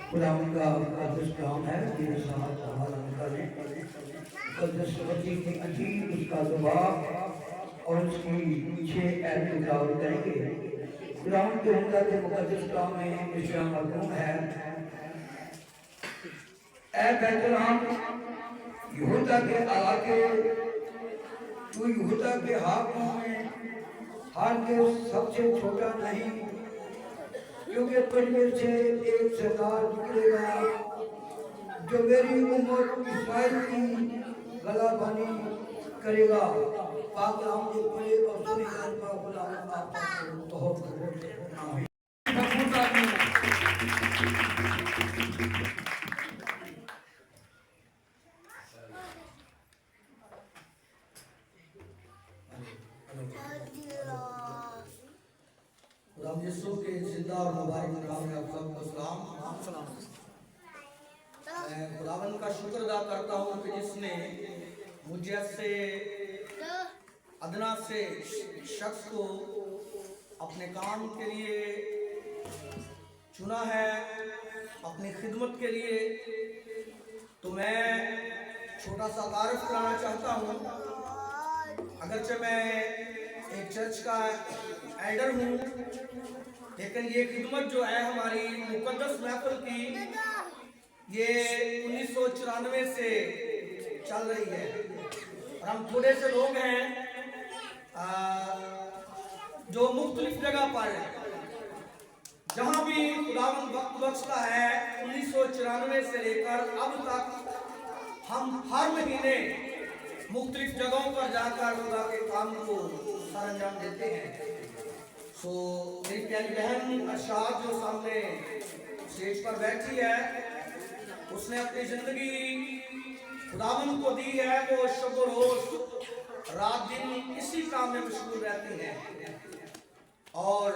خدا ان کا مقدس کام ہے، میرے ساتھ حوالہ کریں۔ مقدس وسیع کی عجیب اس کا جواب اور اس کی پیچھے ایپ تلاوت کریں گے۔ خدا ان کے عمدہ کے مقدس کام میں اشیاء مرحوم ہے۔ اے بیت لحم، یہودا کے علاقے، تو یہودا کے حاکموں میں ہرگز سب سے چھوٹا نہیں، کیونکہ تجھ میں سے ایک سردار نکلے گا جو میری امت اسرائیل کی گلہ بانی کرے گا۔ پاک کلام کو پڑھے اور سنی جان کا خداوند آپ کو بہت بہت آمین۔ خدا یسوع کے زندہ اور مبارک نام میں آپ سب کو سلام۔ میں خداوند کا شکر ادا کرتا ہوں کہ جس نے مجھے سے ادنا سے شخص کو اپنے کام کے لیے چنا ہے، اپنی خدمت کے لیے۔ تو میں چھوٹا سا تعارف کرانا چاہتا ہوں۔ اگرچہ میں ایک چرچ کا ایڈر ہوں، لیکن یہ خدمت جو ہے ہماری مقدس محفل کی، یہ 1994 سے چل رہی ہے، اور ہم تھوڑے سے لوگ ہیں جو مختلف جگہ پر جہاں بھی خداوند وقت بخشتا ہے 1994 سے لے کر اب تک ہم ہر مہینے مختلف جگہوں پر جا کر خدا کے کام کو سر انجام دیتے ہیں۔ سو میری پیاری بہن ارشاد جو سامنے اسٹیج پر بیٹھی ہے، اس نے اپنی زندگی خداوند کو دی ہے۔ وہ شب و روز رات دن اسی کام میں مشغول رہتی ہیں، اور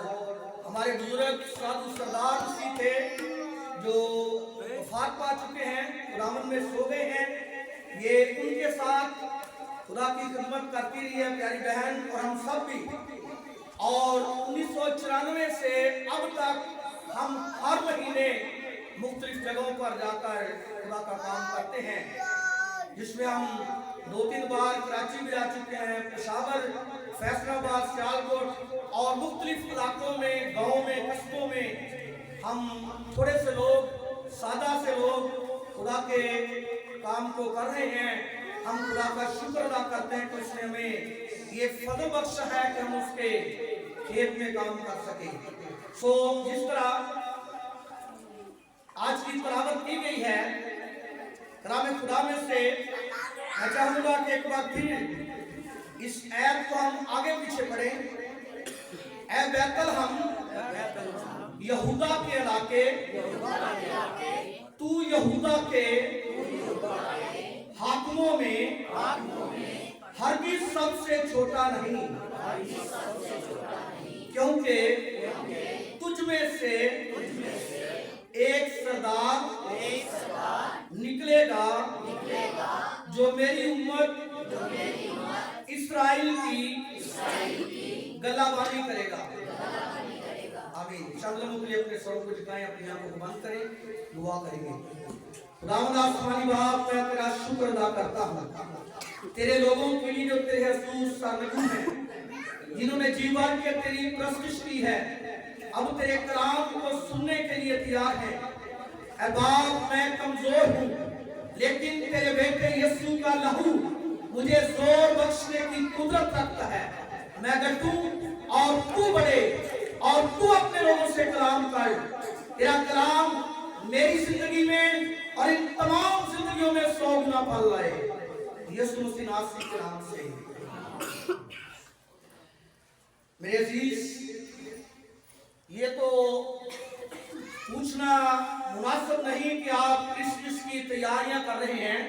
ہمارے بزرگ سادھو سردار اسی تھے جو وفات پا چکے ہیں، خداوند میں سو گئے ہیں۔ یہ ان کے ساتھ خدا کی خدمت کرتی رہی ہے پیاری بہن اور ہم سب بھی، اور 1994 سے اب تک ہم ہر مہینے مختلف جگہوں پر جا کر خدا کا کام کرتے ہیں، جس میں ہم 2-3 بار کراچی بھی آ چکے ہیں، پشاور، فیصل آباد، سیالکوٹ اور مختلف علاقوں میں، گاؤں میں، قصبوں میں ہم تھوڑے سے لوگ، سادہ سے لوگ خدا کے کام کو کر رہے ہیں۔ ہم خدا کا شکر ادا کرتے ہیں کہ اس نے ہمیں یہ فضل بخشا ہے کہ ہم اس کے کھیت میں کام کر سکیں۔ سو جس طرح آج کی تلاوت کی گئی ہے کلام خدا میں سے، میں چاہوں گا کہ ایک بار پھر اس آیت کو ہم آگے پیچھے پڑھیں۔ اے بیت لحم، یہودا کے علاقے، تو یہودا کے حاکموں میں ہرگز سب سے چھوٹا نہیں، کیونکہ تجھ میں سے ایک سردار نکلے گا جو میری امت اسرائیل کی گلہ بانی کرے گا۔ آمین۔ شاملوں کے لیے اپنے سروں کو جھکائیں، اپنی آنکھوں کو بند کریں، دعا کریں گے۔ خداوند آسمانی باپ، میں تیرا شکر ادا کرتا ہوں تیرے لوگوں کے لیے جو تیرے حضور سرنگو ہیں، جنہوں نے جی بھر کے تیری پرستش کی ہے، اب تیرے کلام کو سننے کے لیے تیار ہے۔ اے باپ، میں کمزور ہوں، لیکن تیرے بیٹے یسوع کا لہو مجھے زور بخشنے کی قدرت رکھتا ہے۔ میں ڈٹوں اور تو بڑھے، اور تو اپنے لوگوں سے کلام کر۔ تیرا کلام میری زندگی میں اور ان تمام زندگیوں میں 100 گنا پھل لائے، یسوع مسیح ناصری کے نام سے۔ میرے عزیز، یہ تو پوچھنا مناسب نہیں کہ آپ کرسمس کی تیاریاں کر رہے ہیں،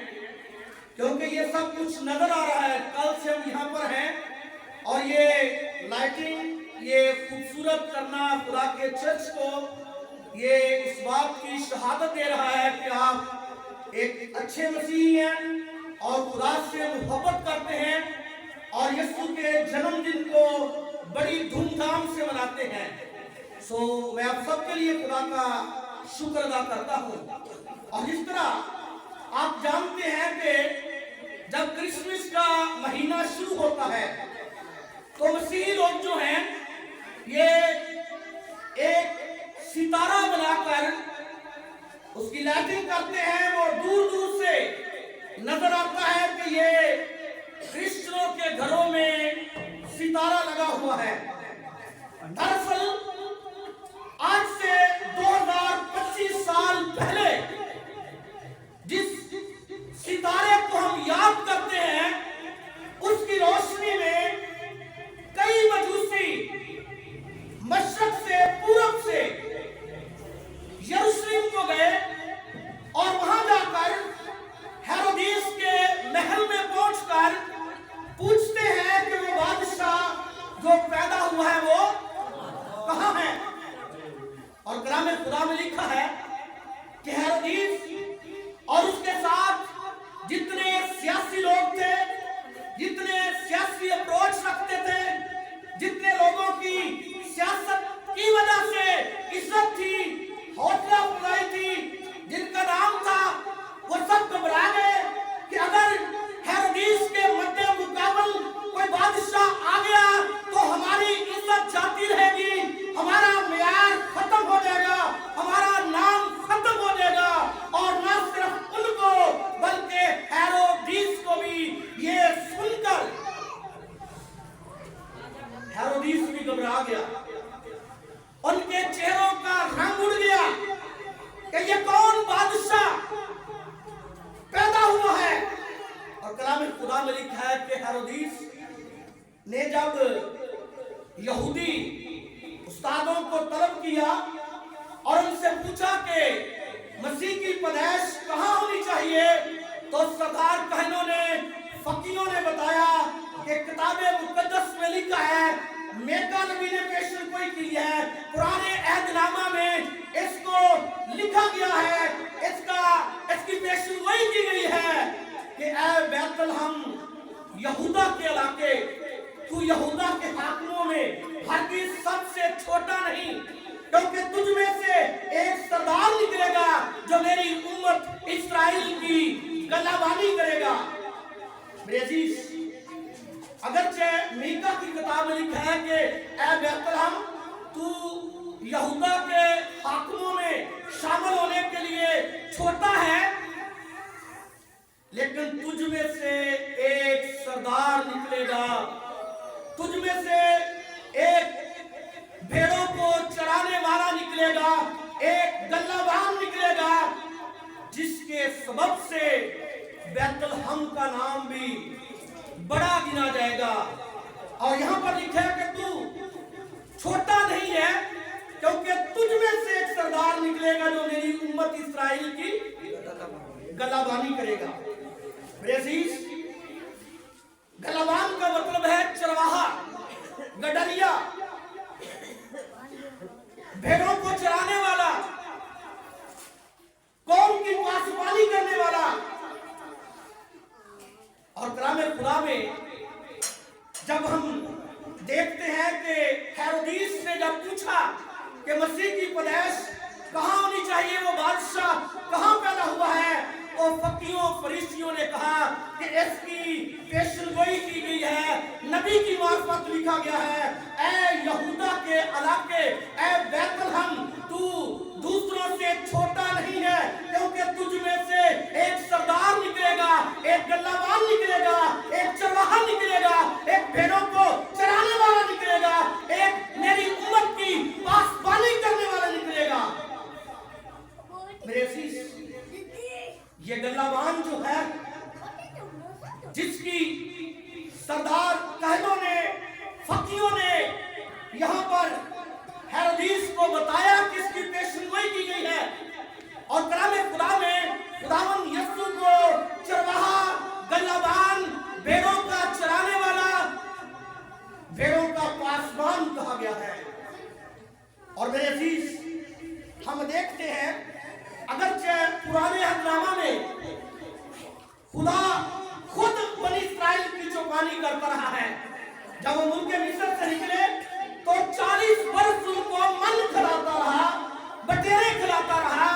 کیونکہ یہ سب کچھ نظر آ رہا ہے۔ کل سے ہم یہاں پر ہیں، اور یہ لائٹنگ، یہ خوبصورت کرنا خدا کے چرچ کو یہ اس بات کی شہادت دے رہا ہے کہ آپ ایک اچھے مسیحی ہیں اور خدا سے محبت کرتے ہیں، اور یسوع کے جنم دن کو بڑی دھوم دھام سے مناتے ہیں۔ سو میں آپ سب کے لیے خدا کا शुक्र अदा करता हूँ। और जिस तरह आप जानते हैं कि जब क्रिसमस का महीना शुरू होता है तो मसीही लोग जो हैं ये एक सितारा बनाकर उसकी लाइटिंग करते हैं। वो दूर दूर से नजर आता है कि ये क्रिश्चियनों के घरों में सितारा लगा हुआ है। दरअसल आज से 2025 साल पहले जिस सितारे को हम याद करते हैं उसकी रोशनी में कई मजूसी मशरक से पूरब से यरूशलेम को गए और वहां जाकर हेरोदेस के महल में पहुंचकर पूछते हैं कि वो बादशाह जो पैदा हुआ है वो कहां है। और कलाम खुदा में लिखा है कि हेरोदेस और उसके साथ जितने सियासी लोग थे, जितने सियासी अप्रोच रखते थे, जितने लोगों की सियासत की वजह से इज्जत थी, हौसला अफजाई थी, जिनका नाम था, वो सब घबरा गए कि अगर हेरोदेस के मद्दे मुकाबल कोई बादशाह आ गया तो हमारी इज्जत जाती रहेगी, हमारा मेयार खत्म हो जाएगा, हमारा नाम खत्म हो जाएगा। और न सिर्फ उनको बल्कि हेरोदेस को भी ये सुनकर हेरोदेस भी घबरा गया, उनके चेहरों का रंग उड़ गया कि ये कौन बादशाह पैदा हुआ है। और कलाम खुदा में लिखा है कि हेरोदेस ने जब यहूदी उस्तादों को तलब किया और उनसे पूछा कि मसीह की पैदाइश कहाँ होनी चाहिए, तो सरदार कहनों ने, फकीहों ने बताया कि किताबे मुकद्दस में लिखा है, मेका नबी ने पेशन कोई की है, पुराने अहदनामा में इसको लिखा गया है, इसकी पेशन वही की गई है कि ऐ बैतलहम यहूदा के इलाके, तू यहूदा के हाकिमों में हरगिज़ सबसे छोटा नहीं, क्योंकि तुझ में से एक सरदार निकलेगा जो मेरी उम्मत इस्राएल की गलाबानी करेगा। ब्रेजीस अगरचे मीका की किताब में लिखा है कि ऐ बैतलहम तू यहूदा के हाकिमों में शामिल होने के लिए छोटा है, लेकिन तुझ में से एक सरदार निकलेगा, तुझ में से एक भेड़ों को चराने वाला निकलेगा, एक गल्लाबान निकलेगा, जिसके सबब से बैतलहम का नाम भी बड़ा गिना जाएगा। और यहाँ पर लिखा है कि तू छोटा नहीं है, क्योंकि तुझ में से एक सरदार निकलेगा जो मेरी उम्मत इस्राएल की गलाबानी करेगा। ब्रेजीस गलाबान का मतलब है चरवाहा, गडरिया, भेड़ों को चराने वाला, कौम की पासवानी करने वाला। और कलाम खुदा में जब हम देखते हैं कि हेरोदेस ने जब पूछा कि मसीह की पैदाइश कहाँ होनी चाहिए, वो बादशाह कहाँ पैदा हुआ है, तो फकीहों फरीसियों ने कहा कि इसकी पेशनगोई की गई है, नबी की मार्फत लिखा गया है, ऐ यहूदा के इलाके, ऐ बैतलहम तू दूसरों से छोटा नहीं है, क्योंकि तुझ में से एक सरदार निकलेगा, एक गल्लाबान निकलेगा, एक चरवाहा निकलेगा, एक भेड़ों को चराने वाला निकलेगा, एक मेरी उम्मत की पासबानी करने वाला निकलेगा। मेरे अजीज, ये गल्लाबान जो है, जिसकी सरदार कहनों ने, फकीहों ने यहाँ पर हेरोदेस को बताया कि इसकी पेशनगोई की गई है। और कलाम खुदा में खुदावंद यीशु को चरवाहा, गल्लाबान, भेड़ों का चराने वाला, भेड़ों का पासबान कहा गया है। और मेरे अजीज, हम देखते हैं अगरचे पुराने अहदनामा में खुदा खुद बनी इस्राएल की चौपानी करता रहा है। जब वो मुल्क मिस्र से निकले तो 40 वर्ष उनको मन खिलाता रहा, बटेरे खिलाता रहा,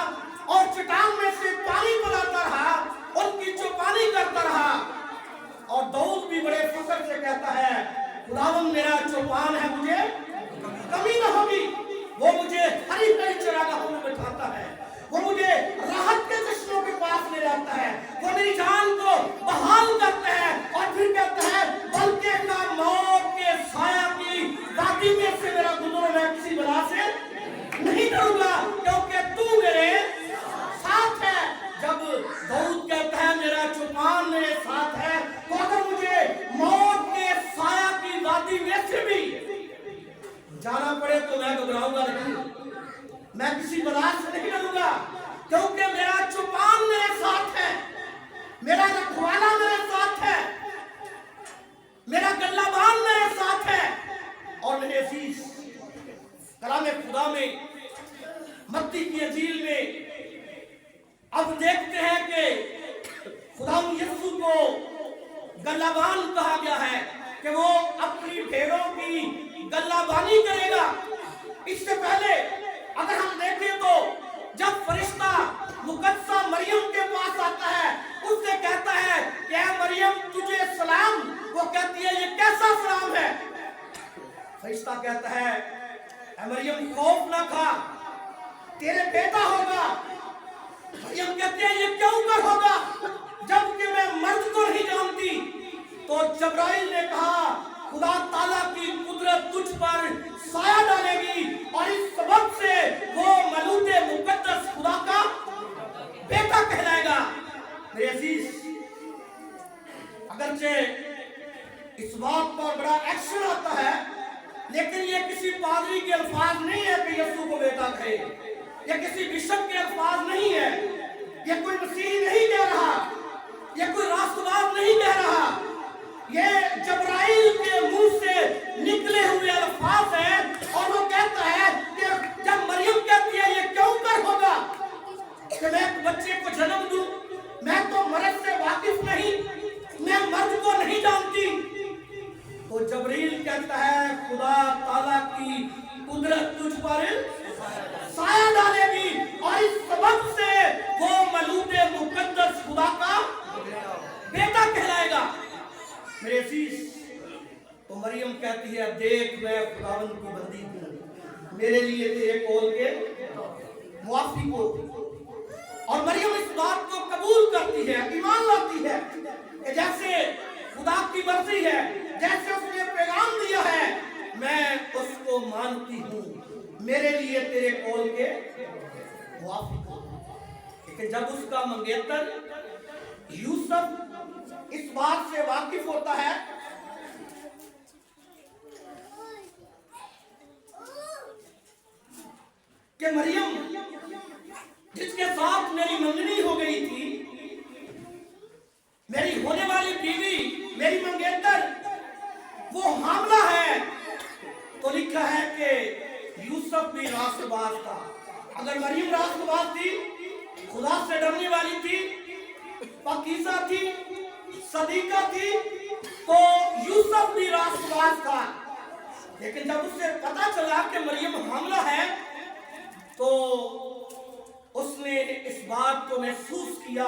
अब देखते हैं कि खुदा यीशु को गल्लाबान कहा गया है कि वो अपनी भेड़ों की गल्लाबानी करेगा। इससे पहले अगर हम देखें तो जब फरिश्ता मुकद्दसा मरियम के पास आता है, उससे कहता है कि ऐ मरियम तुझे सलाम। वो कहती है ये कैसा सलाम है? फरिश्ता कहता है ऐ मरियम खौफ ना खा, तेरे बेटा होगा। मरियम कहती है ये क्यों कर होगा जबकि मैं मर्द को नहीं जानती। तो जबराइल ने कहा खुदा ताला की कुदरत तुझ पर साया डालेगी और इस सबब से वो मलूके मुकद्दस खुदा का बेटा कहलाएगा। मेरे अजीज, अगरचे इस बात पर बड़ा एक्शन आता है, लेकिन ये किसी पादरी के अल्फाज नहीं है कि यीशु को बेटा कहे, ये किसी बिशप के अल्फाज नहीं है, ये कोई मसीही नहीं कह रहा, ये कोई राष्ट्रवाद नहीं कह रहा, ये जबराइल के मुंह से निकले हुए अल्फाज हैं। और वो कहता है कि जब मरियम कहती है ये क्यों कर होगा कि मैं एक बच्चे को जन्म दूं, मैं तो मर्द से वाकिफ नहीं, मैं मर्द को नहीं जानती। तो जबरील कहता है खुदा ताला की कुदरत तुझ पर साया डालेगी और इस सबब से वो मलूके मुकद्दस खुदा का बेटा कहलाएगा। मेरे अजीज, तो मरियम कहती है देख मैं खुदावंद की बंदी हूं, मेरे लिए तेरे कौल के मुआफी को। और मरियम इस बात को कबूल करती है, ईमान लाती है कि जैसे खुदा की मर्जी है, जैसे उसने पैगाम दिया है, मैं उसको मानती हूं, मेरे लिए तेरे कौल के मुआफी को। लेकिन जब उसका मंगेतर यूसुफ इस बात से वाकिफ होता है कि मरियम जिसके साथ मेरी मंगनी हो गई थी, मेरी होने वाली बीवी, मेरी मंगेतर, वो हामला है, तो लिखा है कि यूसुफ भी रास्तबाज था। अगर मरियम रास्तबाज थी, खुदा से डरने वाली थी, पाकीज़ा थी, सदीका थी, तो यूसुफ भी रास्तबाज था। लेकिन जब उससे पता चला कि मरियम हामला है, तो उसने इस बात को महसूस किया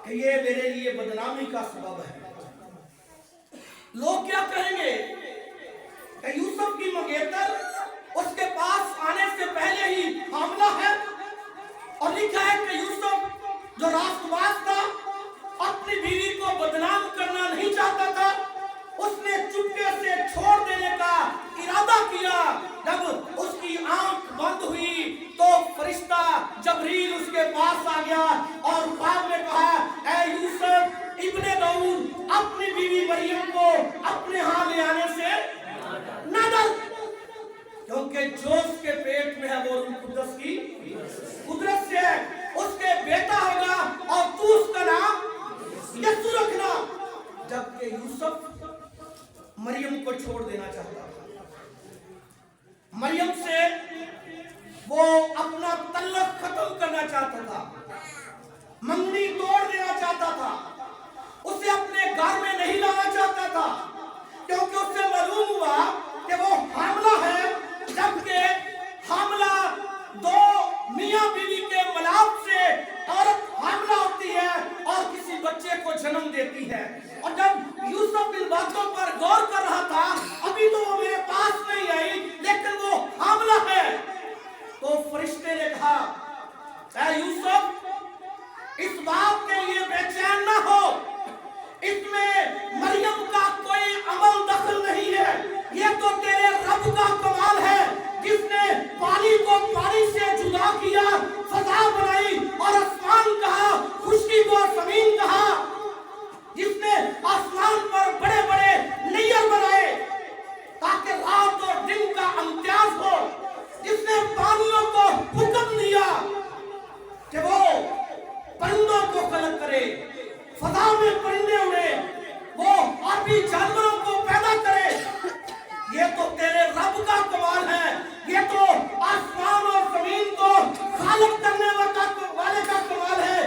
कि ये मेरे लिए बदनामी का सबब है। लोग क्या कहेंगे कि यूसुफ की मंगेतर उसके पास आने से पहले ही हामला है। और लिखा है कि यूसुफ जो रास्तबाज था, अपनी बीवी को बदनाम करना नहीं चाहता था, उसने चुपके से छोड़ देने का इरादा किया। जब उसकी आंख बंद हुई तो फरिश्ता जबरील उसके पास आ गया और ख्वाब में कहा ऐ यूसुफ इब्ने दाऊद, अपनी बीवी मरियम को अपने यहाँ ले आने से न डर, क्योंकि जो उसके पेट में है वो रूह कुद्दस की कुदरत से है, उसके बेटा होगा और तू उसका नाम यीशु रखना। जबकि यूसुफ मरियम को छोड़ देना चाहता था, मरियम से वो अपना तल्लक खत्म करना चाहता था, मंगनी तोड़ देना चाहता था, उसे अपने घर में नहीं लाना चाहता था, क्योंकि उससे मालूम हुआ कि वो हामला है। जबकि हामला दो मियां बीवी के मिलाप से औरत हामला होती है और किसी बच्चे को जन्म देती है। और जब यूसुफ इन बातों पर गौर कर रहा था, अभी तो वो मेरे पास नहीं आई, लेकिन वो हामला है, तो फरिश्ते ने कहा ऐ यूसुफ इस बात के लिए बेचैन ना हो, इसमें मरियम का कोई अमल दखल नहीं है, ये तो तेरे रब का कमाल है जिसने पानी को पानी से जुदा किया, फजा बनाई और आसमान कहा, खुशकी को जमीन कहा, जिसने आसमान पर बड़े बड़े नैयर बनाए ताकि रात और दिन का इम्तियाज हो, जिसने पानियों को हुक्म दिया कि वो परिंदों को खलक करे, फजा में परिंदे उड़े, वो आबी जानवरों को पैदा करे, ये तो तेरे रब का कमाल है, ये तो आसमान और जमीन को खालिक करने वाले का कमाल है,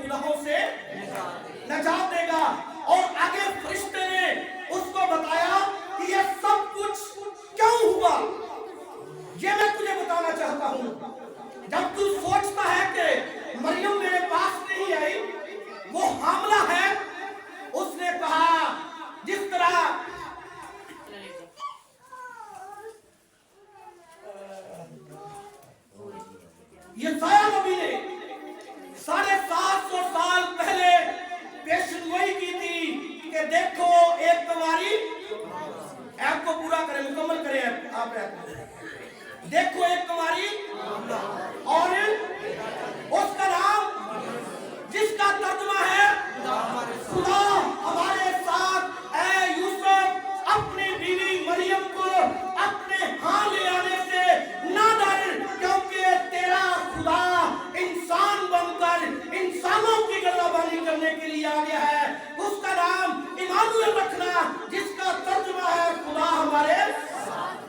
गुनाहों से नजात देगा। और आगे फरिश्ते ने उसको बताया कि ये सब कुछ क्यों हुआ। ये मैं तुझे बताना चाहता हूं। जब तू सोचता है कि मरियम मेरे पास नहीं आई, वो हामला है, उसने कहा जिस तरह यशायाह नबी ने 750 साल पहले पेशगोई की थी कि देखो एक कुंवारी, ऐप को पूरा करें, मुकम्मल करें आप ऐप। देखो एक कुंवारी और उसका नाम, जिसका तर्जुमा है खुदा हमारे साथ। ऐ यूसुफ, अपनी बीवी मरियम को अपने हाथ ले आने से ना डर, क्योंकि तेरा खुदा इंसान बनकर इंसानों की गल्लाबानी करने के लिए आ गया है। उसका नाम इमानुएल रखना, जिसका तर्जुमा है खुदा हमारे।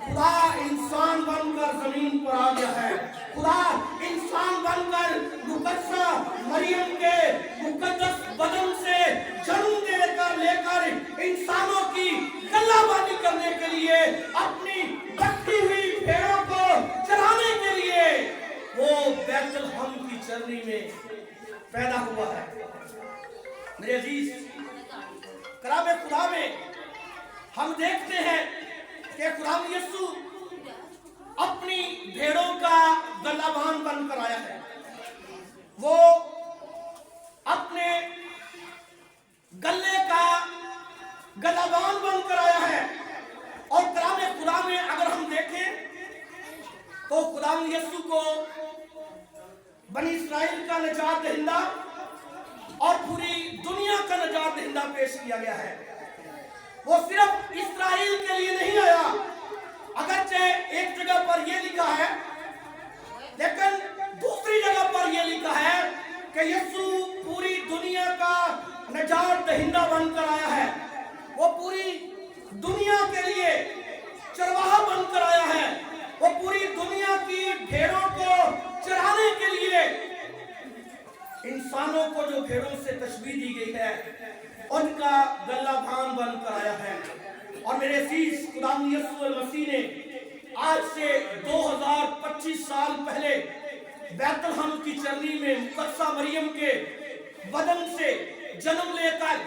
खुदा इंसान बनकर जमीन पर आ गया है। खुदा इंसान बनकर मुकद्दसा मरियम के मुकद्दस बदन से जन्म लेकर इंसानों की गल्लाबानी करने के लिए, अपनी बची हुई भेड़ों को चराने के लिए वो बैतलहम की चरनी में पैदा हुआ है। मेरे अजीज, कलाम खुदा में हम देखते हैं कि खुदा यीशु अपनी भेड़ों का गल्लाबान बनकर आया है। वो अपने गले का गल्लाबान बनकर आया है। और कलाम खुदा में अगर हम देखें तो खुदा यीशु को बनी इस्राइल का निजात दहिंदा और पूरी दुनिया का निजात दहिंदा पेश किया गया है। वो सिर्फ इस्राइल के लिए नहीं आया, अगरचे एक जगह पर यह लिखा है, लेकिन दूसरी जगह पर यह लिखा है कि यीशु पूरी दुनिया का निजात दहिंदा बनकर आया है। वो पूरी दुनिया के लिए चरवाहा बनकर आया है। वो पूरी दुनिया की भेड़ों को चराने के लिए, इंसानों को जो भेड़ों से तशबीह दी गई है, उनका गल्लाबान बनकर आया है। और मेरे अजीज, खुदा यीशु मसीह ने आज से 2025 साल पहले बैतलहम की चरनी में मुकद्दसा मरियम के बदन से जन्म लेकर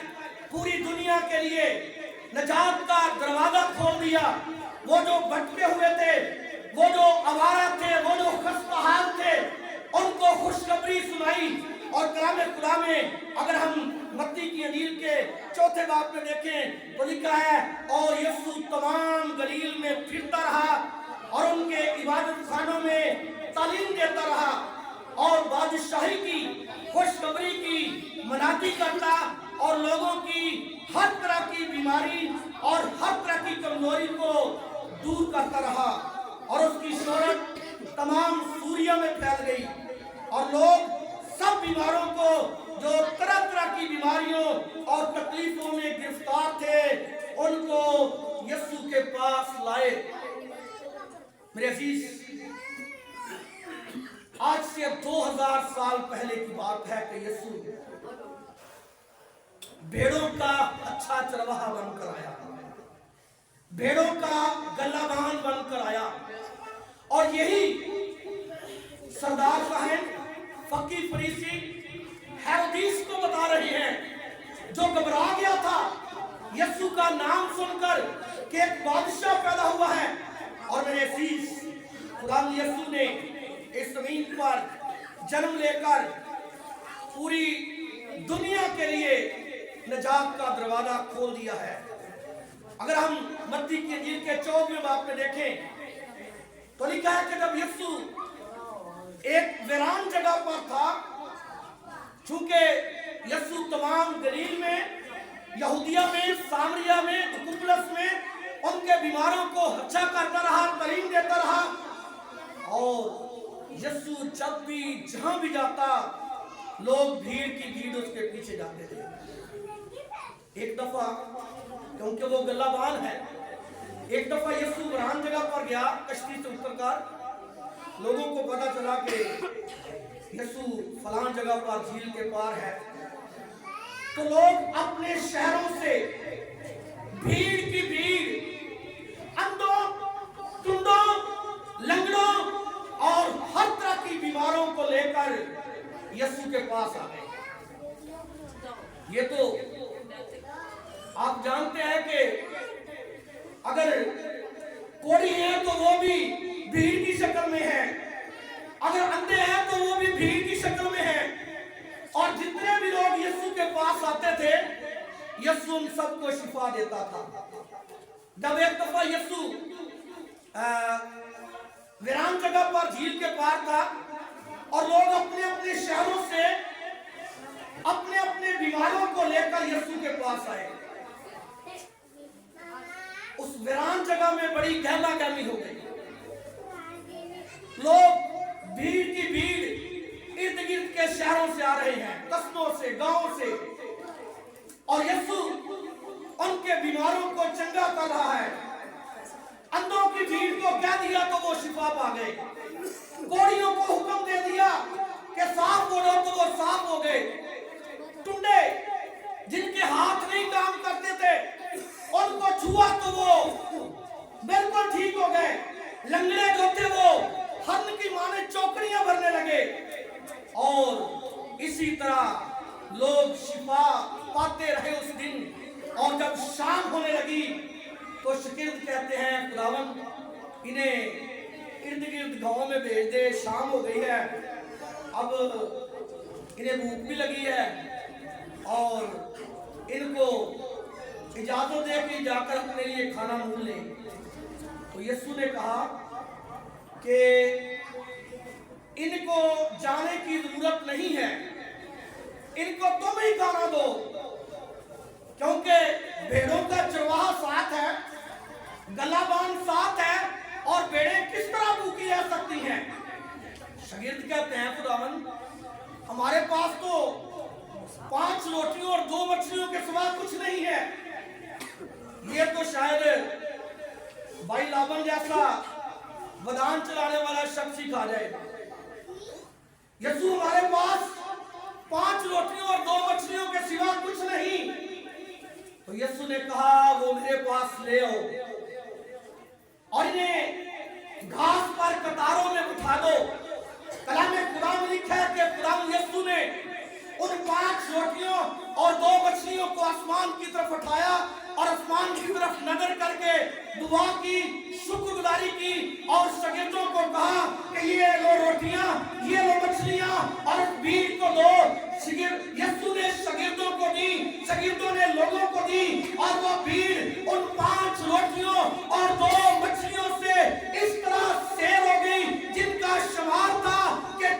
पूरी दुनिया के लिए नजात का दरवाजा खोल दिया। वो जो भटके हुए थे, वो जो आवारा थे, वो जो खस्ताहाल थे, उनको खुशखबरी सुनाई। और कलाम खुदा में अगर हम मत्ती की इंजील के 4 बाब में देखें तो लिखा है, और यीशु तमाम गलील में फिरता रहा और उनके इबादत खानों में तालीम देता रहा और बादशाही की खुशखबरी की मनाती करता और लोगों की हर तरह की बीमारी और हर तरह की कमजोरी को दूर करता रहा। और उसकी शोहरत तमाम सूरिया में फैल गई और लोग सब बीमारों को, जो तरह तरह की बीमारियों और तकलीफों में गिरफ्तार थे, उनको यीशु के पास लाए। मेरे अजीज, आज से 2000 साल पहले की बात है कि यीशु भेड़ों का अच्छा चरवाहा बनकर आया, भेड़ों का गल्लाबान बनकर आया। और यही सरदार साहब, फकीर फरीसी हेरोदिस को बता रहे हैं, जो घबरा गया था यीशु का नाम सुनकर कि एक बादशाह पैदा हुआ है। और मेरे अजीज, खुदा यीशु ने इस जमीन पर जन्म लेकर पूरी दुनिया के लिए निजात का दरवाजा खोल दिया है। अगर हम मत्ती की इंजील के 14वें बाब में देखें तो लिखा है कि जब यीशु एक वीरान जगह पर था, चूंकि यीशु तमाम गलील में, यहूदिया में, सामरिया में, दुकुलस में उनके बीमारों को अच्छा करता रहा, तालीम देता रहा। और यीशु जब भी जहां भी जाता, लोग भीड़ की भीड़ उसके पीछे जाते थे। एक दफा, क्योंकि वो गल्लाबान है, एक दफा यीशु वीरान जगह पर गया, कश्ती से उतरकर। लोगों को पता चला कि यीशु फलां जगह पर झील के पार है, तो लोग अपने शहरों से भीड़ की भीड़, अंधों, टुंडों, लंगड़ों और हर तरह की बीमारों को लेकर यीशु के पास आ गए। ये तो आप जानते हैं कि अगर कोढ़ी है तो वो भी भीड़ की शक्ल में है, अगर अंधे हैं तो वो भी भीड़ की शक्ल में है, और जितने भी लोग यीशु के पास आते थे यीशु उन सबको शिफा देता था। जब एक दफा यीशु वीरान जगह पर झील के पार था और लोग अपने अपने शहरों से अपने अपने बीमारों को लेकर यीशु के पास आए, उस वीरान जगह में बड़ी गहमा गहमी हो गई। लोग भीड़ की भीड़ इर्द गिर्द के शहरों से आ रहे हैं, कस्बों से, गांवों से, और यीशु उनके बीमारों को चंगा कर रहा है। अंधों की भीड़ को कह दिया तो वो शिफा पा गए, कोढ़ियों को हुक्म दे दिया कि साफ बोलो तो वो साफ हो गए, टुंडे जिनके हाथ नहीं काम करते थे उनको छुआ तो वो बिल्कुल ठीक हो गए, लंगड़े जो थे वो हर्न की माने चौकड़ियां भरने लगे, और इसी तरह लोग शिफा पाते रहे उस दिन। और जब शाम होने लगी तो शागिर्द कहते हैं, खुदावंद इन्हें इर्द गिर्द गांव में भेज दे, शाम हो गई है, अब इन्हें भूख भी लगी है और इनको इजाजत दे कि जाकर अपने लिए खाना मूल लें। तो यीशु ने कहा कि इनको जाने की जरूरत नहीं है, इनको तुम ही खाना दो, क्योंकि भेड़ों का चरवाहा साथ है, गलाबान साथ है, और भेड़ें किस तरह भूखी रह सकती हैं। शागिर्द कहते हैं, खुदावंद हमारे पास तो 5 रोटियों और 2 मछलियों के सिवा कुछ नहीं है, ये तो शायद भाई लाबन जैसा वदान चलाने वाला शख्स ही खा जाए। यीशु हमारे पास 5 रोटियों और 2 मछलियों के सिवा कुछ नहीं। तो यीशु ने कहा, वो मेरे पास ले आओ और इन्हें घास पर कतारों में उठा दो। कलामे खुदा में लिखा है कि खुदा यीशु ने उन 5 रोटियों और 2 मछलियों को आसमान की तरफ उठाया और आसमान की तरफ नजर करके दुआ की, शुक्रगुजारी की, और शागिर्दों को कहा कि ये लो रोटियां, ये लो मछलियां, और भीड़ को दो। यीशु ने शागिर्दों को दी, शागिर्दों ने लोगों को दी, और वो भीड़ उन 5 रोटियों और 2 मछलियों से इस तरह सैर हो गई जिनका शुमार था कि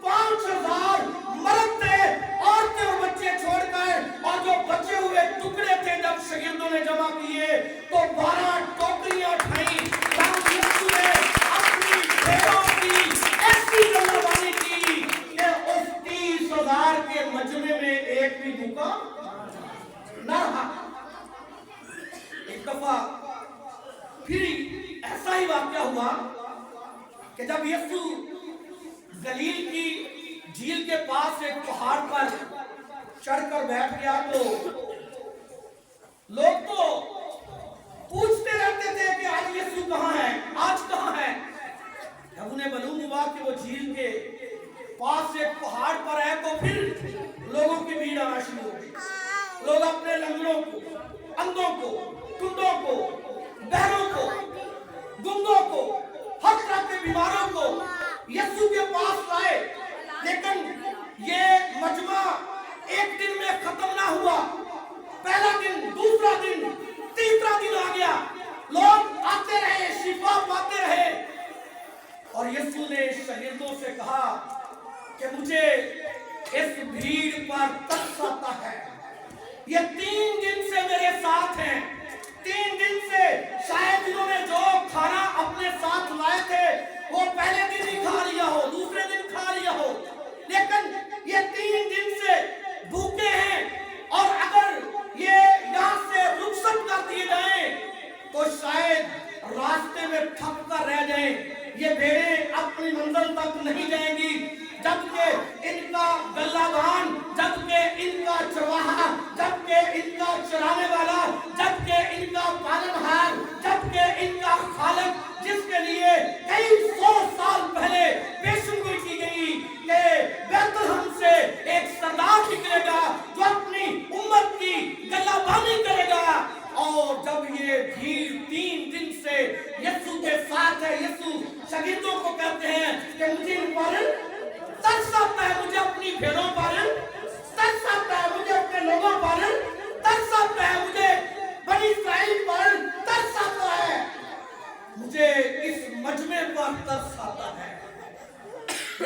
5000 मर्द थे, औरतें और बच्चे छोड़कर, और जो बचे हुए टुकड़े थे जब शागिर्दों ने जमा किए तो 12 टोकरियां उठाई। यीशु ने अपनी भेड़ों की ऐसी नजरबानी की कि उस 30,000 के मजमे में एक भी भूखा न रहा। एक दफा फिर ऐसा ही वाकया हुआ कि जब यीशु गलील की झील के पास एक पहाड़ पर चढ़कर बैठ गया तो लोग तो पूछते रहते थे कि आज यीशु कहाँ है, आज कहाँ है। जब उन्हें मालूम हुआ कि वो झील के पास एक पहाड़ पर है तो फिर लोगों की भीड़ आना शुरू हो गई। लोग अपने लंगड़ों को, अंधों को, टुंडों को, बहरों को, गुंगों को, हर तरह के बीमारों को यीशु के पास लाए। लेकिन ये मजमा एक दिन में खत्म ना हुआ। पहला दिन, दूसरा दिन, तीसरा दिन आ गया, लोग आते रहे, शिफा पाते रहे, और यीशु ने शागिर्दों से कहा कि मुझे इस भीड़ पर तरस आता है। ये 3 दिन से मेरे साथ हैं, 3 दिन से शायद इन्होंने जो खाना अपने साथ लाए थे वो पहले दिन ही खा लिया हो, दूसरे दिन खा लिया हो, लेकिन ये 3 दिन से भूखे हैं, और अगर ये यहाँ से रुखसत कर दिए जाएं तो शायद रास्ते में थक कर रह जाएं। ये भेड़ें अपनी मंजिल तक नहीं जाएंगी, जबकि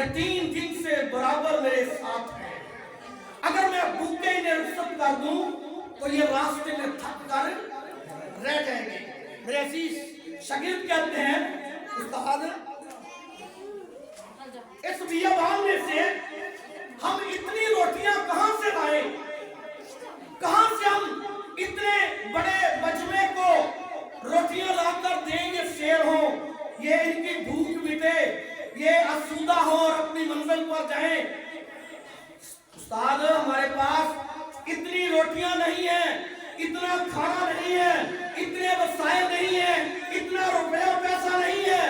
ये 3 दिन से बराबर मेरे साथ है। अगर मैं भूखे इन्हें रुखसत कर दूं तो ये रास्ते में थक कर रह जाएंगे। मेरे अजीज शागिर्द कहते हैं, उस्ताद इस बियाबान में से हम इतनी रोटियां कहां से लाए, कहां से हम इतने बड़े मजमे को रोटियां लाकर देंगे शेर हो, ये इनकी भूख मिटे, ये आसूदा हो और अपनी मंजिल पर जाएं। उस्ताद हमारे पास इतनी रोटियां नहीं है, इतना खाना नहीं है, इतने वसाइल नहीं है, इतना रुपया पैसा नहीं है,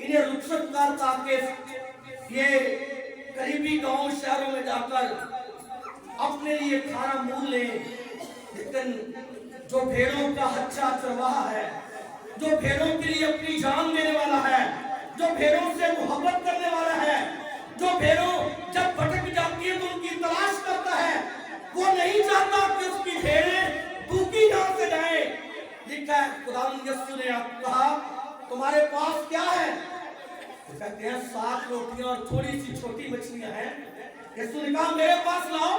इन्हें रुखसत कर ताकि ये करीबी गांव शहरों में जाकर अपने लिए खाना मूल लें। लेकिन जो भेड़ों का अच्छा चरवाहा है, जो भेड़ों के लिए अपनी जान देने वाला है, जो भेड़ों से मोहब्बत करने वाला है, जो भेड़ों जब भटक जाती है तो उनकी तलाश करता है, वो नहीं चाहता कि उसकी भेड़ें भूखी जान से जाएं। लिखा है खुदावंद यीशु ने कहा तुम्हारे पास क्या है? कहते हैं 7 रोटियां और थोड़ी सी छोटी मछलियां हैं। यीशु ने कहा मेरे पास लाओ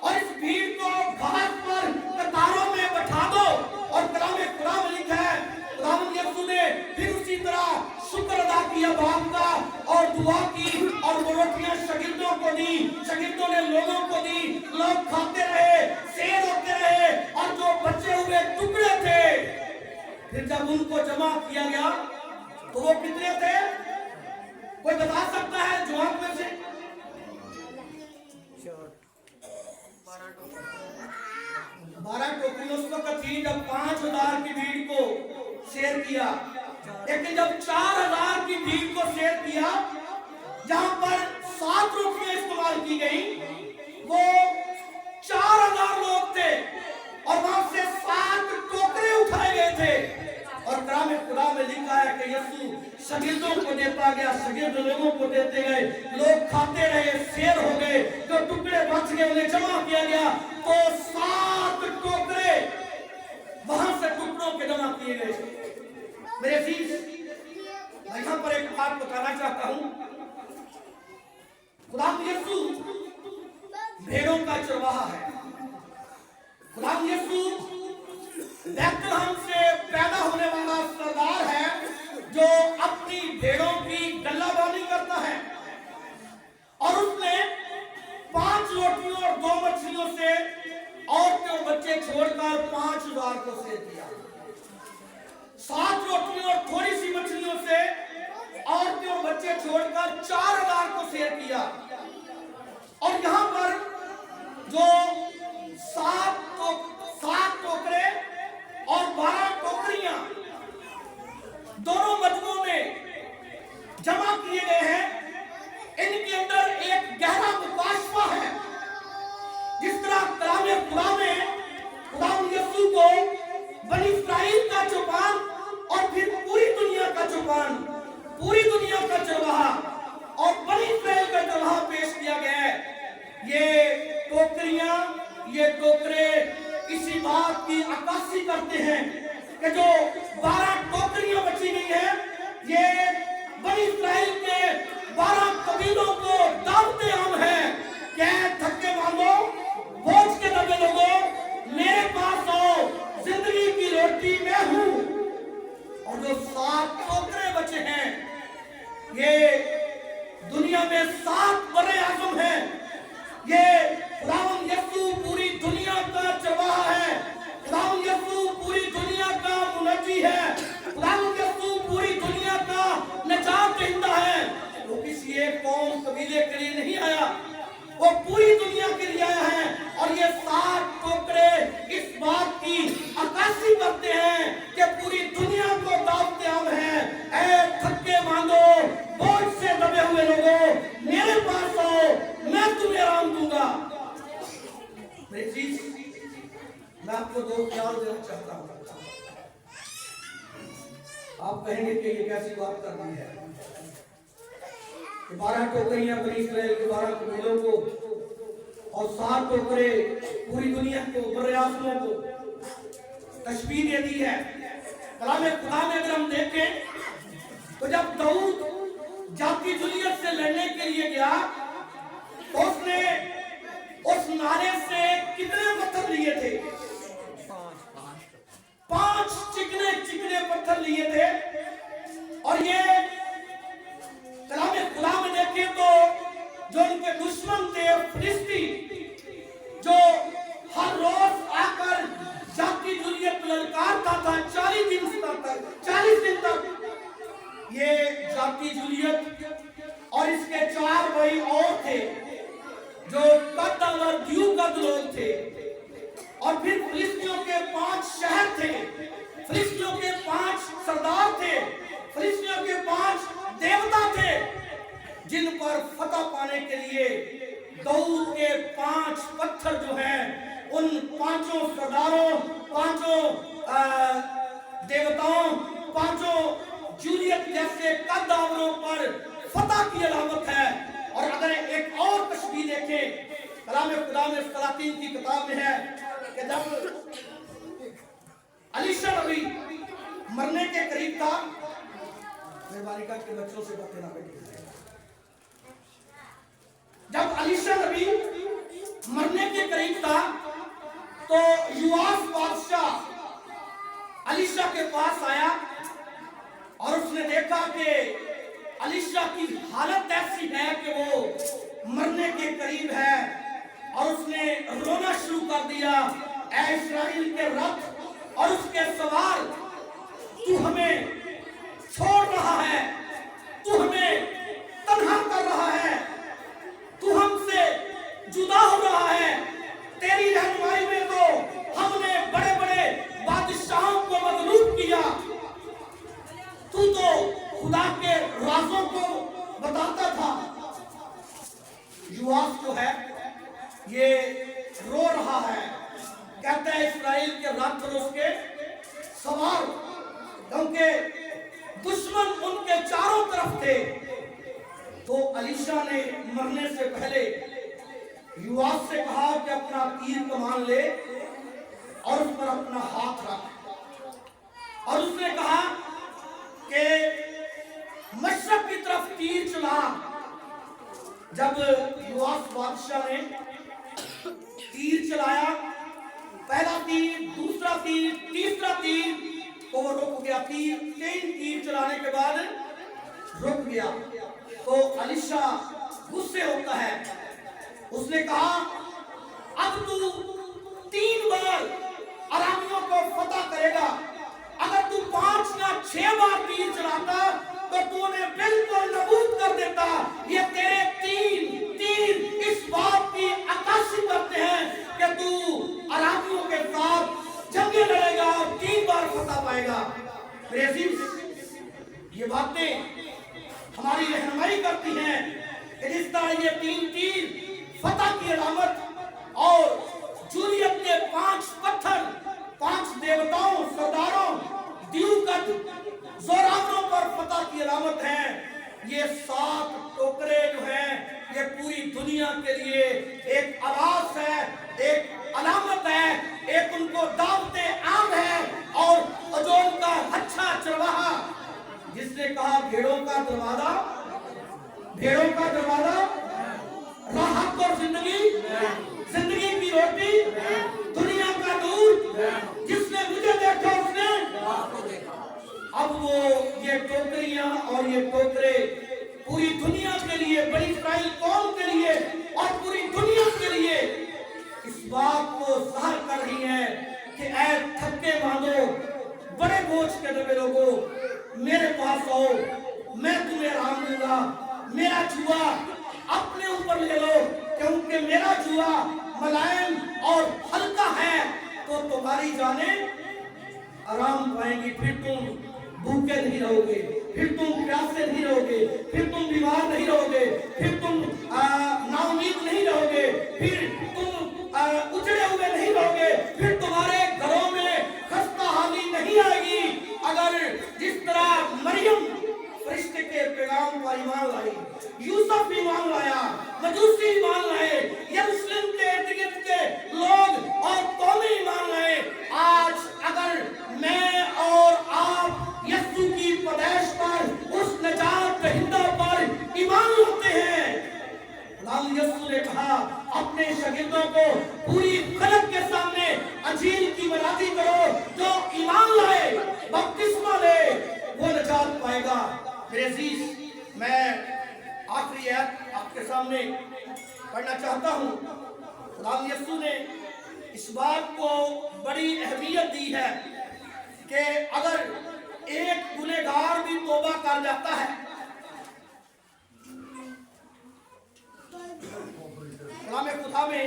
और इस भीड़ को घाट पर कतारों में बैठा दो। और कलाम खुदा में लिखा है खुदावंद यीशु ने फिर उसी तरह शुक्र अदा किया बाप का और दुआ की और वो रोटियां शागिर्दों को दी, शागिर्दों ने लोगों को दी, लोग खाते रहे, शेर होते रहे और जो बचे हुए टुकड़े थे फिर जब उनको जमा किया गया तो वो कितने थे? कोई बता सकता है जवाब में से? 12 टोकरियों उस वक्त थी जब 5000 की भीड़ को शेयर किया। लेकिन जब 4000 की भीड़ को शेयर किया, जहां पर 7 रोटियां इस्तेमाल की गई, वो 4000 लोग थे और वहां से 7 टोकरे उठाए गए थे। और कलाम खुदा में लिखा है कि यीशु शागिर्दों को देता गया, शागिर्द लोगों को देते गए, लोग खाते रहे, शेर हो गए, जो टुकड़े बच गए उन्हें जमा किया गया तो 7 टोकरे वहां से टुकड़ों के जमा किए गए। मेरे अजीज मैं यहां पर एक बात बताना चाहता हूं। खुदा यीशु भेड़ों का चरवाहा है। खुदा यीशु बेथलेहम से पैदा होने वाला सरदार है जो अपनी भेड़ों की गल्लाबानी करता है। और उसने 5 रोटियों और 2 मछलियों से औरतें और बच्चे छोड़कर 5000 को शेर किया। 7 रोटियों और थोड़ी सी मछलियों से औरतें और बच्चे छोड़कर 4000 को शेर किया। और यहां पर जो 7 टोकरे और 12 टोकरियां दोनों मजमों में जमा किए गए हैं, इनके अंदर एक गहरा मुकाशफा है। जिस तरह कलाम खुदा में खुदा यीशु को बनी इस्राइल का चौपान और फिर पूरी दुनिया का चौपान, पूरी दुनिया का चरवाहा और बनी इस्राइल का चरवाहा पेश किया गया है। ये टोकरियां, ये टोकरे इसी बात की अक्कासी करते हैं कि जो 12 टोकरियां बची गई हैं, ये बनी इस्राइल के 12 कबीलों को दावते हम हैं। क्या धक्के मारो, बोझ के दबे लोगों, मेरे पास आओ, जिंदगी की रोटी मैं हूं। और जो 7 टोकरे बचे हैं, ये दुनिया में 7 बड़े आजम हैं। ये खुदावंद यीशु पूरी दुनिया का चरवाहा है। खुदावंद यीशु पूरी दुनिया का मुनज्जी है। खुदावंद यीशु पूरी दुनिया का निजात दहिंदा है। वो किसी एक कौम कबीले के लिए नहीं आया, वो पूरी दुनिया के लिए आया है। और ये 7 टोकरे इस बात की अक्कासी करते हैं कि पूरी दुनिया को दावते हम हैं। ऐ थके मांगो, बोझ से दबे हुए लोगों, मेरे पास आओ, मैं तुम्हें आराम दूंगा। मेरी चीज मैं आपको 2 ख्याल देना चाहता हूं। आप कहेंगे कि ये कैसी बात कर दी है? 12 टोकरियां बनी इस्राएल के 12 कबीलों को और 7 टोकरे पूरी दुनिया को, बड़े आसमां को तशबीह दे दी है। कलाम खुदा में अगर हम देखें तो जब दाऊद जाती जुलियत से लड़ने के के लिए गया तो उसने उस नाले से कितने पत्थर लिए थे? 5 चिकने चिकने पत्थर लिए थे। और ये कलाम खुदा में देखें तो जो उनके दुश्मन थे फिलिस्ती, जो हर रोज आकर जाति जुलियत ललकारता था 40 दिन तक ये जाति जुलियत। और इसके 4 भाई और थे जो कद और द्यू कद लोग थे। और फिर फिलिस्तियों के 5 शहर थे, फिलिस्तियों के 5 सरदार थे, फिलिस्तियों के 5 देवता थे जिन पर फतह पाने के लिए दाऊद के 5 पत्थर जो हैं उन 5 सरदारों, 5 देवताओं, 5 जूलियत जैसे कद्दावरों पर फतह की अलामत है। और अगर एक और तस्वीर देखें कलाम खुदा में सलातीन की किताब में है कि जब अलीशा नबी मरने के करीब था, मेहरबानी करके बच्चों से बातें ना करिए। जब अलीशा नबी मरने के करीब था तो युवास बादशाह अलीशा के पास आया और उसने देखा कि अलीशा की हालत ऐसी है कि वो मरने के करीब है। और उसने रोना शुरू कर दिया, ऐ इस्राएल के रथ और उसके सवार, तू हमें छोड़ रहा है, तू हमें तन्हा कर रहा है, तू हमसे जुदा हो रहा है। तेरी रहनुमाई में तो हमने बड़े बड़े बादशाहों को मगलूब किया, तू तो खुदा के राजों को बताता था। युवास जो है ये रो रहा है, कहता है इस्राएल के रथ और उसके सवार, क्योंकि दुश्मन उनके चारों तरफ थे। तो अलीशा ने मरने से पहले युवास से कहा कि अपना तीर कमान ले और उस पर अपना हाथ रख। और उसने कहा कि मशरक की तरफ तीर चला। जब युवास बादशाह ने तीर चलाया, पहला तीर, दूसरा तीर, तीसरा तीर, तो वो रुक गया। 3 तीर चलाने के बाद रुक गया। तो अलीशा गुस्से होता है, उसने कहा अब तू 3 बार अरामियों को फतह करेगा। अगर तू 5 या 6 बार तीर चलाता तो तू उन्हें बिल्कुल नबूद कर देता। ये तेरे 3 तीर इस बात की अक्कासी करते हैं कि तू अरामियों के साथ जंगे लड़ेगा और 3 बार फतह पाएगा। ये बातें हमारी रहनुमाई करती हैं कि जिस तरह ये 3 तीर फतह की अलामत और जूलियत के 5 पत्थर 5 देवताओं, सरदारों, द्यूकद, जोरावरों पर फतह की अलामत है। ये 7 टोकरे जो हैं ये पूरी दुनिया के लिए एक आवाज है, एक अलामत है, एक उनको दावते आम है। और जो उनका अच्छा चरवाहा जिसने कहा भेड़ों का दरवाजा राहत और जिंदगी की रोटी, दुनिया का दूध, जिसने मुझे देखा उसने अब वो ये टोकरियां और ये टोकरे पूरी दुनिया के लिए, बड़ी इस्राएल कौम के लिए और पूरी दुनिया के लिए इस बात को जाहिर कर रही है कि ऐ थके मानो, बड़े बोझ के दबे लोगों, मेरे पास आओ, मैं तुम्हें आराम दूंगा। मेरा जुआ अपने ऊपर ले लो, क्योंकि मेरा जुआ मुलायम और हल्का है, तो तुम्हारी जानें आराम पाएंगी। फिर तुम भूखे नहीं रहोगे, फिर तुम प्यासे नहीं रहोगे, फिर तुम बीमार नहीं रहोगे, फिर तुम नाउमीद नहीं रहोगे, फिर तुम उजड़े हुए नहीं रहोगे, फिर तुम्हारे घरों में खस्ता हाली नहीं आएगी। अगर जिस तरह मरियम फरिश्ते के पैगाम पर ईमान लाई, यूसुफ ईमान लाया, मजूसी ईमान लाए, यरूशलेम के इर्द-गिर्द के लोग और कौमें ईमान लाए, आज अगर मैं और आप यीशु की पैदाइश पर, उस नजात दहिंदा पर ईमान लाते हैं फरिश्तों को पूरी खलक के सामने अंजील की मनादी करो। जो ईमान लाए, बपतिस्मा ले, वो निजात पाएगा। मेरे अजीज, मैं आखिरी आयत आपके सामने पढ़ना चाहता हूँ। खुदा यीशु ने इस बात को बड़ी अहमियत दी है कि अगर एक गुनहगार भी तौबा कर जाता है, कलाम खुदा में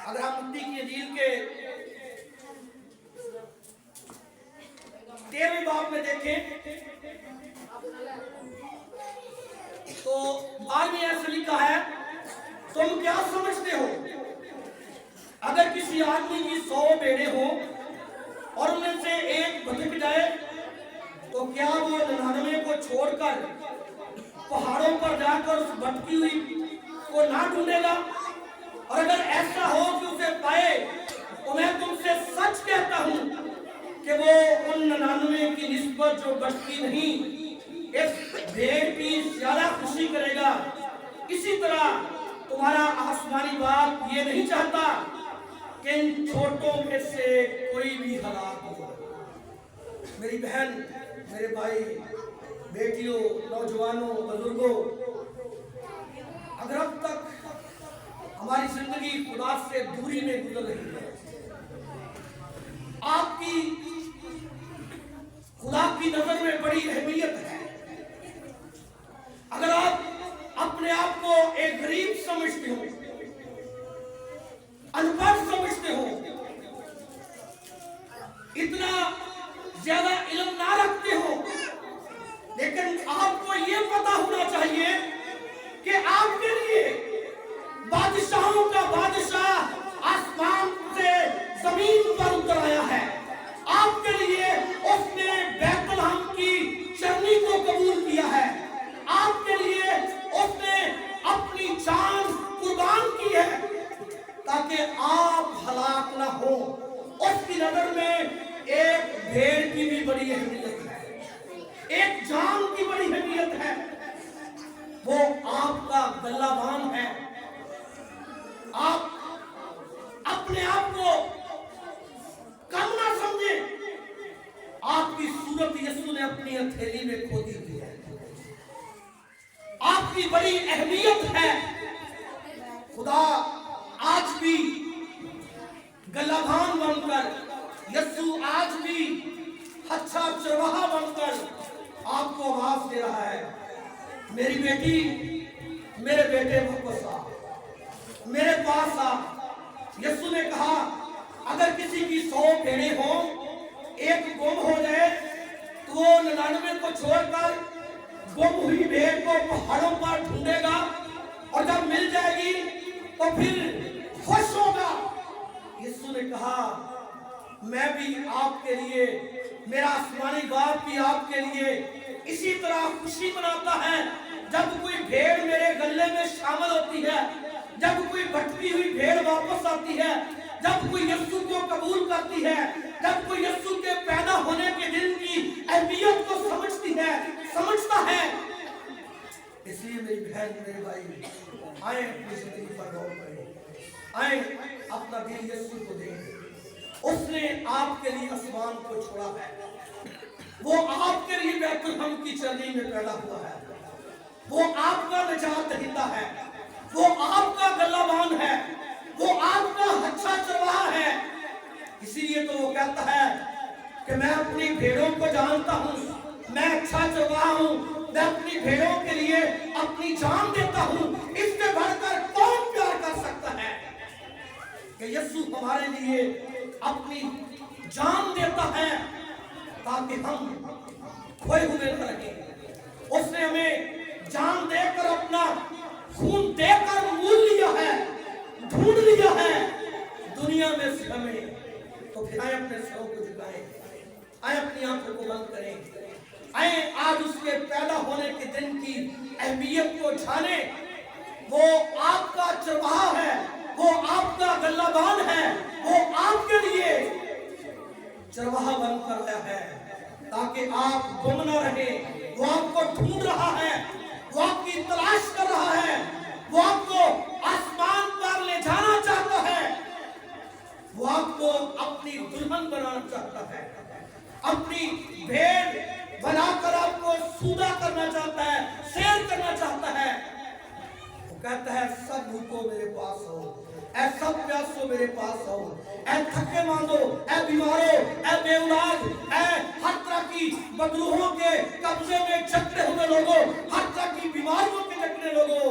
अगर हम मत्ती की इंजील के 13वें बाब में देखें तो बाद में ऐसा लिखा है, तुम क्या समझते हो, अगर किसी आदमी की 100 भेड़ें हो और उनमें से एक भटक जाए तो क्या वो 99 को छोड़कर पहाड़ों पर जाकर उस भटकी हुई को ना ढूंढेगा? और अगर ऐसा हो कि उसे पाए तो मैं तुमसे सच कहता हूं कि वो उन 99 की निस्बत जो भटकी नहीं, इस भेड़ की ज्यादा खुशी करेगा। इसी तरह तुम्हारा आसमानी बाप ये नहीं चाहता कि इन छोटों में से कोई भी हलाक हो। मेरी बहन, मेरे भाई, बेटियों, नौजवानों, बुजुर्गों, अगर अब तक हमारी जिंदगी खुदा से दूरी में गुजर रही है, आपकी खुदा की नजर में बड़ी अहमियत है। अगर आप अपने आप को एक गरीब समझते हो, अनपढ़ समझते हो, इतना ज्यादा इल्म ना रखते हो, लेकिन आपको ये पता होना चाहिए कि आपके लिए बादशाहों का बादशाह आसमान से जमीन पर उतर आया है। आपके लिए उसने बैतलहम की चरनी को कबूल किया है। आपके लिए उसने अपनी जान कुर्बान की है ताकि आप हलाक ना हो। उसकी नजर में एक भेड़ की भी बड़ी अहमियत है, एक जान की बड़ी अहमियत है। वो आपका गल्लाबान है। आप अपने आप को कम ना समझे। आपकी सूरत यीशु ने अपनी हथेली में खोदी हुई है। आपकी बड़ी अहमियत है। खुदा आज भी गल्लाबान बनकर, यीशु आज भी अच्छा चरवाहा बनकर आपको आवाज दे रहा है। मेरी बेटी, मेरे बेटे, वापस आ, मेरे पास आ। यीशु ने कहा, अगर किसी की 100 भेड़ें हो, एक गुम हो जाए तो वो 99 को छोड़कर गुम हुई भेड़ को पहाड़ों पर ढूंढेगा और जब मिल जाएगी तो फिर खुश होगा। यीशु ने कहा, मैं भी आपके लिए, मेरा आसमानी बाप भी आपके लिए इसी तरह खुशी मनाता है जब कोई भेड़ मेरे गले में शामिल होती है, जब कोई भटकी हुई भेड़ वापस आती है, जब कोई यीशु को कबूल करती है, जब कोई यीशु के पैदा होने के दिन की अहमियत को समझता है। इसलिए मेरी बहन, मेरे भाई, आए अपनी जिंदगी पर गौर करें, आए अपना दिल यीशु को दें। उसने आपके लिए आसमान को छोड़ा है, वो आपके लिए बैतलहम की चरनी में पैदा हुआ है, वो आपका निजात दहिंदा है, वो आपका गल्लाबान है, वो आपका अच्छा चरवाहा है। इसीलिए तो वो कहता है कि मैं अपनी भेड़ों को जानता हूँ, मैं अच्छा चरवाहा हूँ, मैं अपनी भेड़ों के लिए अपनी जान देता हूँ। इससे बढ़कर कौन प्यार कर सकता है कि यीशु हमारे लिए अपनी जान देता है ताकि हम खोए हुए न रहें। उसने हमें जान देकर, अपना खून देकर मूल लिया है, ढूंढ लिया है दुनिया में से हमें। तो फिर आए अपने सरों को झुकाएं, आए अपनी आंखों को बंद करें, आए आज उसके पैदा होने के दिन की अहमियत को जाने। वो आपका चरवाहा है, वो आपका गल्लाबान है, वो आपके लिए चरवाहा बनकर आया है ताकि आप गुम न रहे। वो आपको ढूंढ रहा है, वो आपकी तलाश कर रहा है, वो कूदा करना चाहता है, सैर करना चाहता है, वो कहता है सब भूखो मेरे पास हो, ऐ सब प्यासो मेरे पास हो, ऐ थके मांदो, ऐ बीमारो, ऐ बेऔलाद, ऐ हर तरह की बदरूहों के कब्जे में जकड़े हुए लोगों, हर तरह की बीमारियों के जकड़े लोगों,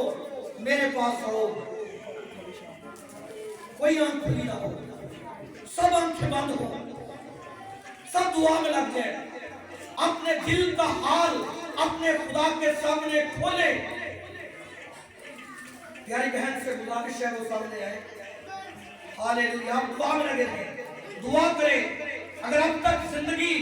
मेरे पास हो। कोई आंख खुली ना हो, सब आंखें बंद हो, सब दुआ में लग जाए, अपने दिल का हाल अपने खुदा के सामने खोले। प्यारी बहन से गुजारिश है वो सामने आए। हालेलुया, दुआ में लगे थे, दुआ करें। अगर अब तक जिंदगी